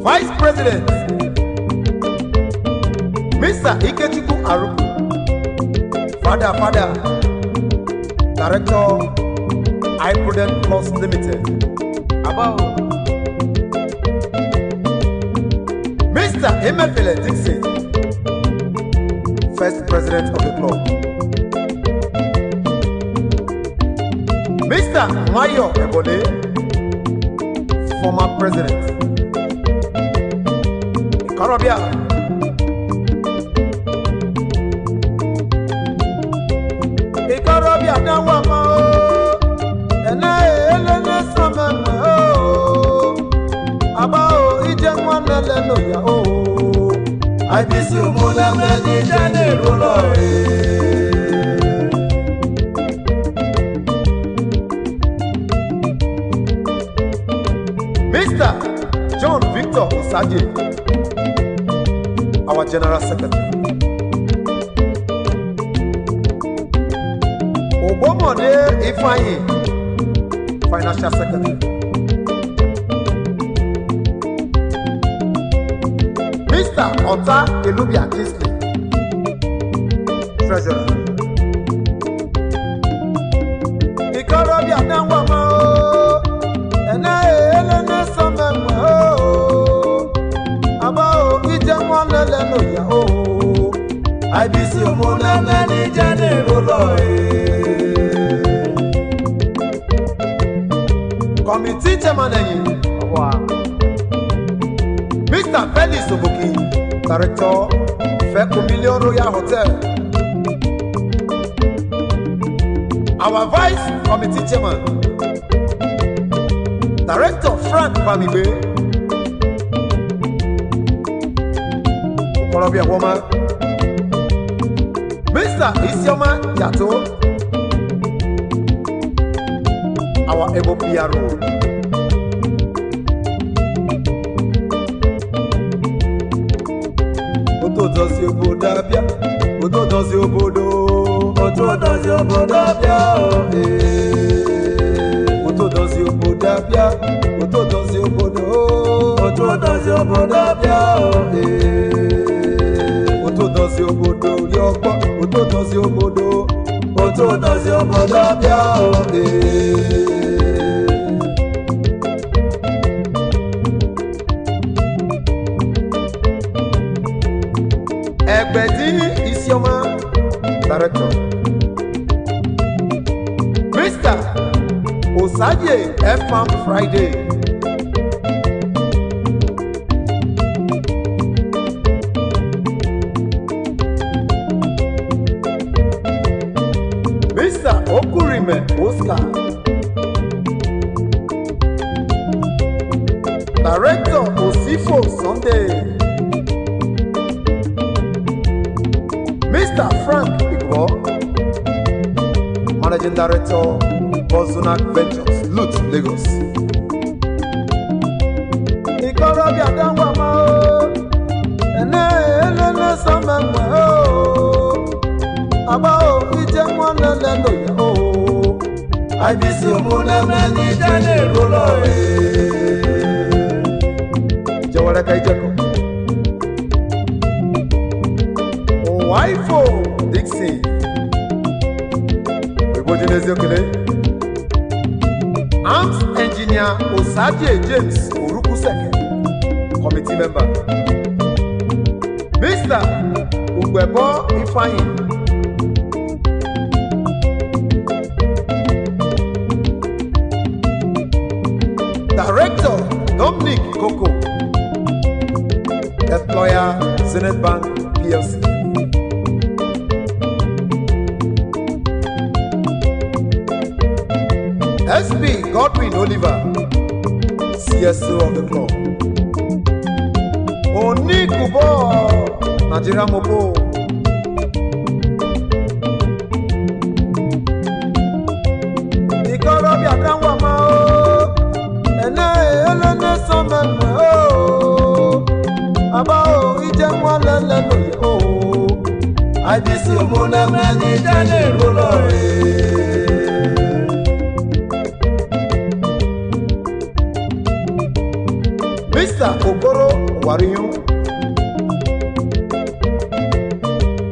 Vice President Mr. Ikechukwu Aruku, Father, Director, iPrudent Plus Limited. About Mr. Emefele Dixon, First President of the club. Mr. Mayo Ebole, former President. Karabia. Ikarabia Dawama, and I Sama, about Ijan Lenoya. I miss you more than any Janeiro. Mr. John Victor Osaje, our General Secretary. Obomode Ifeanyi, Financial Secretary. Mr. Ota Elubia Kisley, Treasurer. Ikorobia Nangwama Ena Elene Samema Abao Ijemwa Leleno Ya IBC Omona Nani Jane Roloe. Committee Chairman Mr. Felix Oboki, Director, Feku Million Royal Hotel. Our Vice Committee Chairman, Director Frank Bamibe, Columbia Woman, Mr. Isioma Yato, our Ebo PRO. Oto dozi obodo abịa, oto dozi obodo, oto dozi obodo abịa, oto dozi obodo abịa, oto dozi obodo, oto dozi obodo abịa, oto dozi obodo riọkpọ, oto dozi obodo, oto dozi obodo abịa, Egbedi Isioma, Director. Mr. Osaje FM Friday. Mr. Okurime Oscar. Director Osifo Sunday. Mr. Frank Igbo, Managing Director, Bozunak Ventures, Lut, Lagos. Ikorobia Dangwama, Ene Elene Samema, Abao Ijemwa Leleno Ya IBC Omona Nani Jane Roloe. Jawara Kaijako. Wifo Dixie Arms Engineer Osaje James Urukuseke, Committee Member. Mr. Ugbebo Ifeanyi, Director Dominic Koko, Employer Zenith Bank PLC. SP Godwin Oliver, CSO of the club. Oni Kubo, Nigeria Mopo. Ikorobia Dangwama, Ene Elene Samema, Abao Ijemwa Leleno Ya IBC Omona Nani Jane Roloe. Mr. Okoro Wariyun,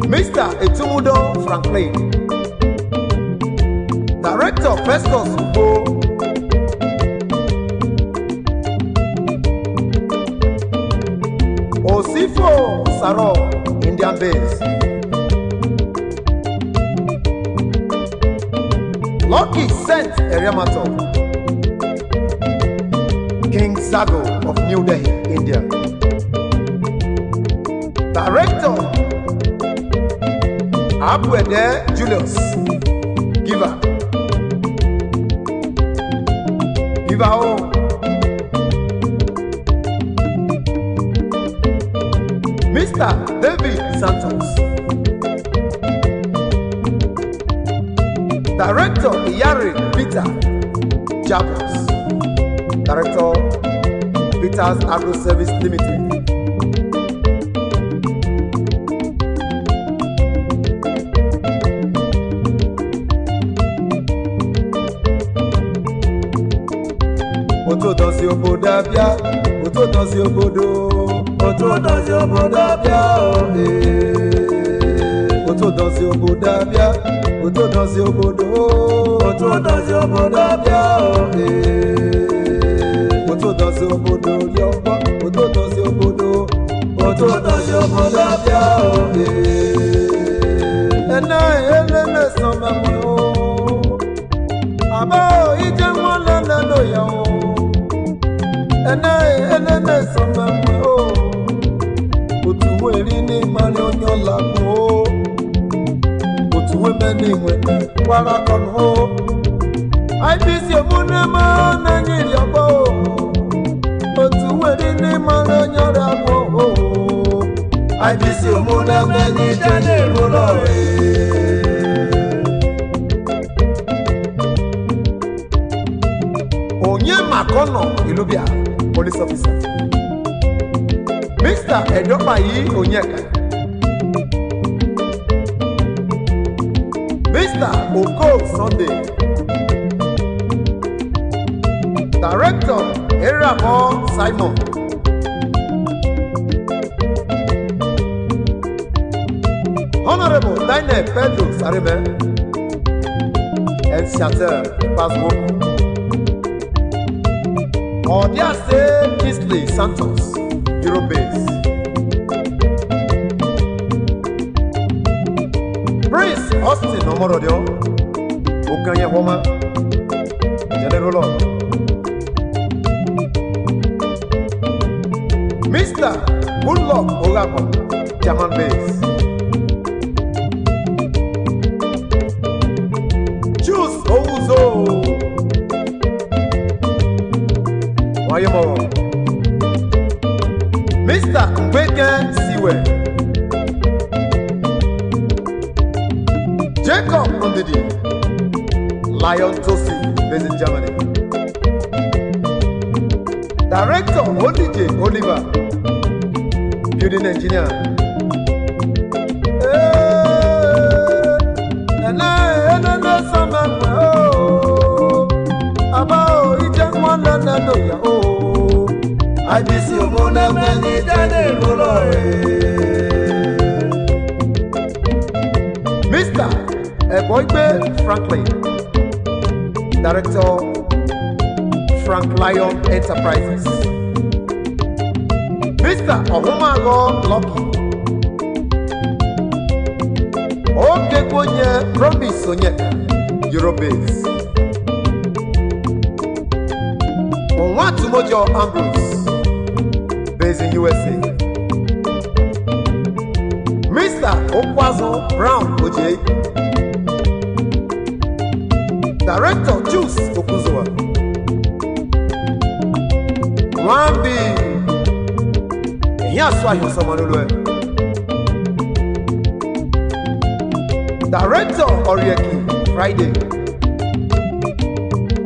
Mr. Etumudo Franklin, Director Festus Ubo, Osifo Saro, Indian Base, Lucky Saint Eriamato, King Sago of New Delhi, India. Director Abuede Julius Giver. Giver home. Mr. David Santos. Director Iyari Peter Jabos. Director Peters Agro Service Limited. obodo abịa otu dozi obodo otu dozi obodo abịa otu dozi obodo abịa otu dozi obodo otu dozi obodo abịa otu dozi obodo yọkọ otu dozi obodo otu dozi obodo abịa ena elele sọmemwe aba ije nwanne nọ ya ena elele sọmemwe otu nwere n'ịmara onye ọla bụ otu nweme n'inwe gwara akọnụ IBC omunema na nyiri ọgbọ otu nwere n'ịmara onye ọla bụ IBC omunema na nyiri n'ụlọ onye makono Ilubia police officer Mr. Edopayi Onyeka Mr. Oko Sunday Director Eramo Simon Honorable Daniel Pedro Sarebe and Shatter Pasmo Odiase Kisley Santos Eurobase Prince Austin Omorodio Okanya Homa General Lord Mr. Goodluck Ogapo German Base Choose Ouzo Wayemo Mr. Mbeke Siwe Jacob Ondidi Lion Tosi based in Germany Director ODJ Oliver Building Engineer IBC omunema ni jane rolore Mr. Eboigbe Franklin Director Frank Lion Enterprises Mr. Ohumago Lucky Okekonye Promise Onyeka Eurobase Onwatumojo Ambrose based in USA Mr. Okwazo Brown Oje Director Juice Okuzoa Wambi Yaswa Yosamanulwe Director Orieki Friday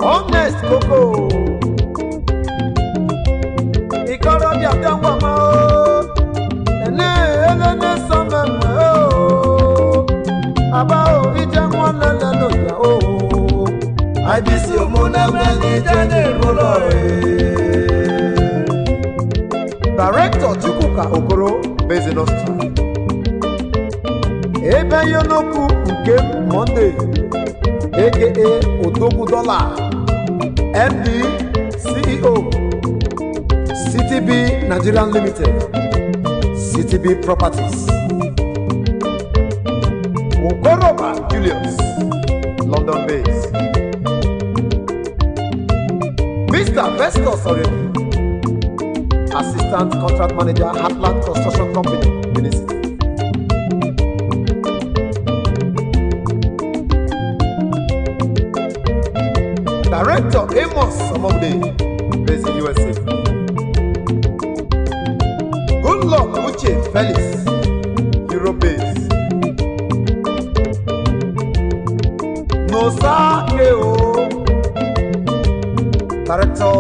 Honest Coco Ikorobi Abdangwama Ene Sambemwe Abao Ijangwana Lanoya IBC omunema ni jane rolore Director Chukwuka Okoro based in Austria Ebe Yonoku Nkem Monday aka Odogwu Dollar MD CEO CTB Nigerian Limited CTB Properties Okoroba Julius London based Mr. Vestos Oredi Assistant Contract Manager Heartland Construction Company Benin City Director Amos Somogde based in USA Goodluck Uche Felix Eurobase Nosa Keo Director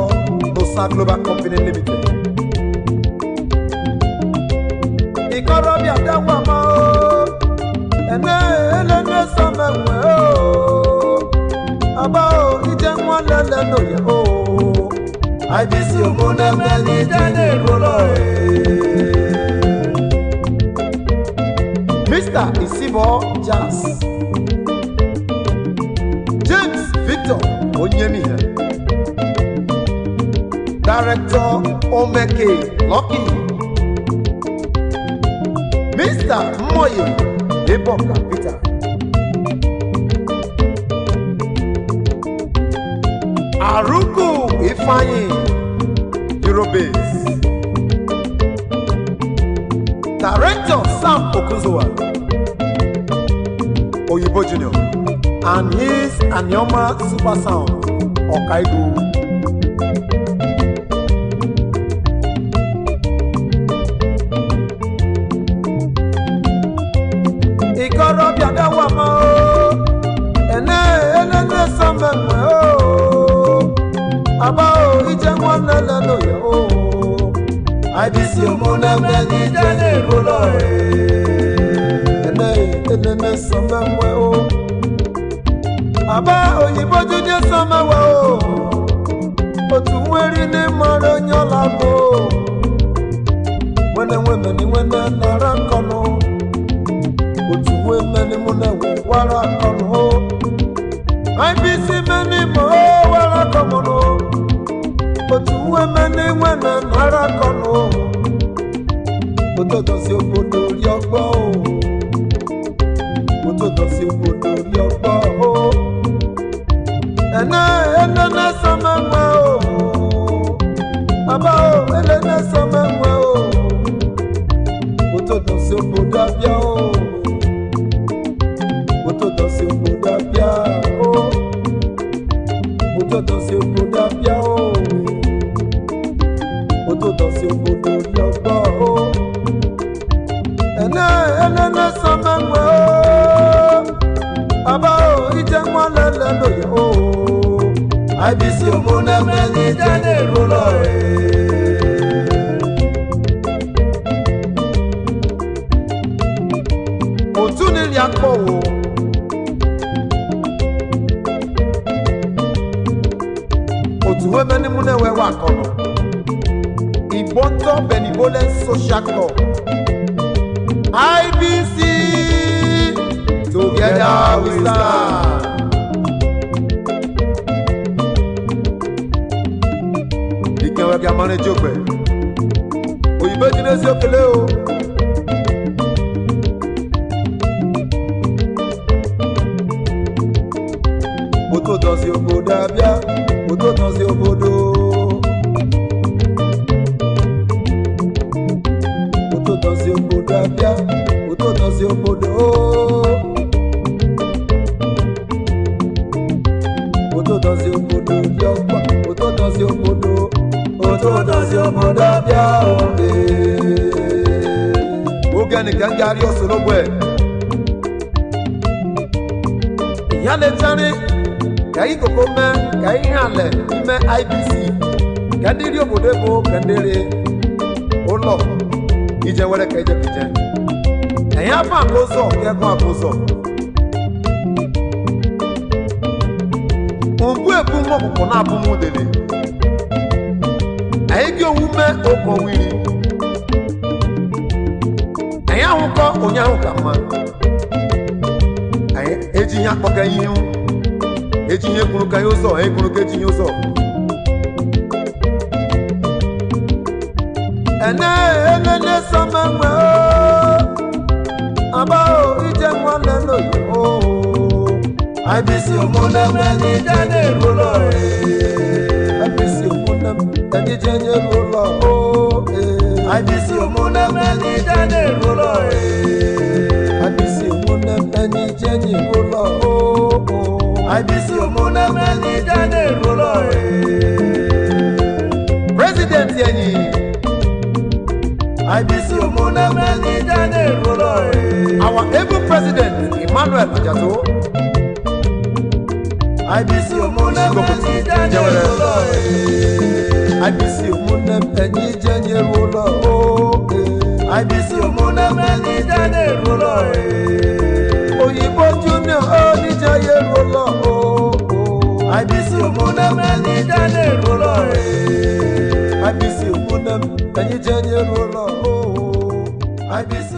Nosa Global Company Limited Ikorobi Abdangwama Ene Sambemwe Abao Ijengwana Lanoya IBC omuna meni jane rolo. Mr. Isibo Jazz, James Victor Onyemihe, Director Omeke Lucky, Mr. Moye Eboka Peter, Aruku Ifeanyi Eurobase, Director Sam Okuzowa Oyibo Junior, and his Anyoma Super Sound Okaidu. Ikoro biada wama o, ene sameme o, aba o ije mwana lelo ya o. IBC omuna meni jane rolo ene sameme o, aba oyibo juje samewe o, otu nweri ni mara nyola mo, wene wemeni wene nara kono. Otuwe meni mune wara kono, IBC meni mo wara kono. Otuwe meni wene nara kono, ototo si obodo yogbo, ototo si obodo yogbo. Ene samewe o, aba o ene samewe o, ototo si obodo abia o. Ototo si obodo abia o, ototo si obodo abia o, ototo si obodo yogbo o. Ene samewe o, aba o ije mwalele loye o. IBC omuna meni jane rolo otu nili akpo o. Otuwe meni mune we wakono, Ibonto Benevolent Social Club, IBC, together we stand. Ikewe gamane jokwe, oyibo jinesi okele o. Ototo si obodo abia, ototo si obodo. Ototo si obodo abia, ototo si obodo. Ototo si obodo yogbo, ototo si obodo. Ototo si obodo abia ode. Ogani kangari osologwe. Yale tani. Kai kokome, kai hale, ime IBC. Kandiri obodo bo, kandiri olo. Ije wele ka ije kije. Eya pa akozo, kekwa akozo. Ogbu ebu mo kuko na abu mu dele. Ayegi owume oko wiri. Eya huko onya huka ma. Eji nya koka yihu. Ejinye kunu ka yoso, kunu ke jinyo so. Ene samewe o, aba o ije mwale lo yo. IBC omuna meni jane rolo IBC omuna meni jane rolo IBC omuna meni jane rolo IBC omuna meni jane rolo IBC omuna meni jane rolo. President yenyi IBC omuna meni jane rolo. Our able president Emmanuel Ajato. IBC omuna meni jane rolo. IBC omuna meni jane rolo. IBC omuna meni jane rolo. Oyibo Junior oni jane rolo. IBC omuna meni jane rolo. IBC ụmụnne m ka anyị jee nye ruo ụlọ IBC